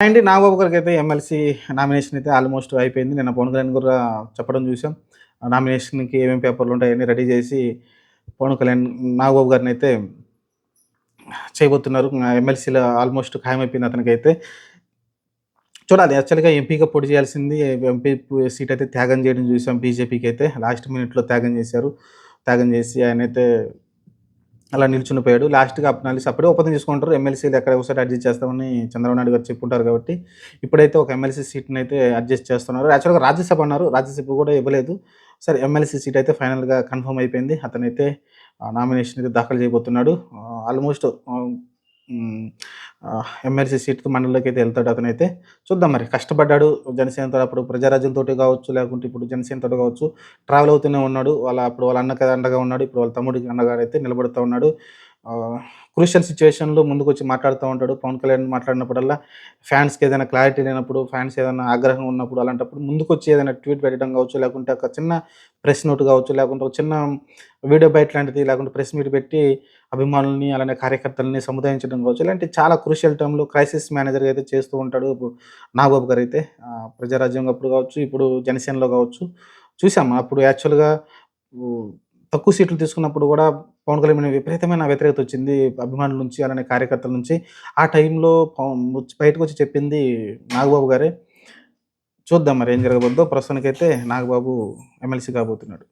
అండి Nagababu గారికైతే MLC nomination అయితే almost అయిపోయింది. నిన్న పవన్ కళ్యాణ్ కూడా చెప్పడం చూసాం. నామినేషన్‌కి ఏమేమి పేపర్లు ఉంటాయి అయన్నీ రెడీ చేసి పవన్ కళ్యాణ్ నాగబాబు గారినైతే చేయబోతున్నారు. ఎమ్మెల్సీలో ఆల్మోస్ట్ ఖాయమైపోయింది అతనికైతే. చూడాలి యాక్చువల్‌గా ఎంపీగా పోటీ చేయాల్సింది ఎంపీ సీట్ అయితే త్యాగం చేయడం చూసాం బీజేపీకి అయితే. లాస్ట్ మినిట్‌లో త్యాగం చేశారు. త్యాగం చేసి ఆయనైతే అలా నిల్చుండిపోయాడు. లాస్ట్‌గా అప్పుడే ఒప్పందం చేసుకుంటారు. ఎమ్మెల్సీలు ఎక్కడ ఒకసారి అడ్జస్ట్ చేస్తామని చంద్రబాబు నాయుడు గారు చెప్పుంటారు కాబట్టి, ఇప్పుడైతే ఒక ఎమ్మెల్సీ సీట్‌నైతే అడ్జస్ట్ చేస్తున్నారు. యాక్చువల్‌గా రాజ్యసభ అన్నారు. రాజ్యసభ కూడా ఇవ్వలేదు. సరే ఎమ్మెల్సీ సీట్ అయితే ఫైనల్‌గా కన్ఫర్మ్ అయిపోయింది. అతనైతే నామినేషన్ అయితే దాఖలు చేయబోతున్నాడు. ఆల్మోస్ట్ హ్మ్. ఎమ్మెల్సీ సీట్‌తో మండలిలోకైతే ఎళ్తాడు అతనైతే. చూద్దాం మరి కష్టపడ్డాడు జనసేనతో అప్పుడు ప్రజారాజ్యంతోటి కావచ్చు, లేకుంటే ఇప్పుడు జనసేనతోటి కావచ్చు ట్రావెల్ అవుతూనే ఉన్నాడు. అప్పుడు వాళ్ళ అన్నకి అండగా ఉన్నాడు. ఇప్పుడు వాళ్ళ తమ్ముడికి అండగా అయితే నిలబడుతూ ఉన్నాడు. క్రూషియల్ సిట్యుయేషన్‌లో ముందుకొచ్చి మాట్లాడుతూ ఉంటాడు. పవన్ కళ్యాణ్ మాట్లాడినప్పుడల్లా ఫ్యాన్స్‌కి ఏదైనా క్లారిటీ లేనప్పుడు, ఫ్యాన్స్ ఏదైనా ఆగ్రహం ఉన్నప్పుడు అలాంటప్పుడు ముందుకొచ్చి ఏదైనా ట్వీట్ పెట్టడం కావచ్చు, లేకుంటే ఒక చిన్న ప్రెస్ నోట్ కావచ్చు, లేకుంటే ఒక చిన్న వీడియో బైట్ లాంటిది లేకుంటే ప్రెస్ మీట్ పెట్టి అభిమానుల్ని అలానే కార్యకర్తలని సముదాయించడం కావచ్చు. ఇలాంటి చాలా క్రూషియల్ టైమ్‌లో క్రైసిస్ మేనేజర్‌గా అయితే చేస్తూ ఉంటాడు. నాగబాబు గారైతే ప్రజారాజ్యం అప్పుడు కావచ్చు, ఇప్పుడు జనసేనలో కావచ్చు. చూసాం అప్పుడు యాక్చువల్‌గా హ్మ్. తక్కువ సీట్లు తీసుకున్నప్పుడు గూడా పవన్ కళ్యాణ్ మీద విపరీతమైన వ్యతిరేకత వచ్చింది. అభిమానుల నుంచి, అలానే కార్యకర్తల నుంచి. ఆ టైంలో బయటకొచ్చి చెప్పింది నాగబాబు గారే. చూద్దాం మరి ఏం జరగబోద్దో. ప్రస్తుతానికైతే నాగబాబు ఎమ్మెల్సీ కాబోతున్నాడు.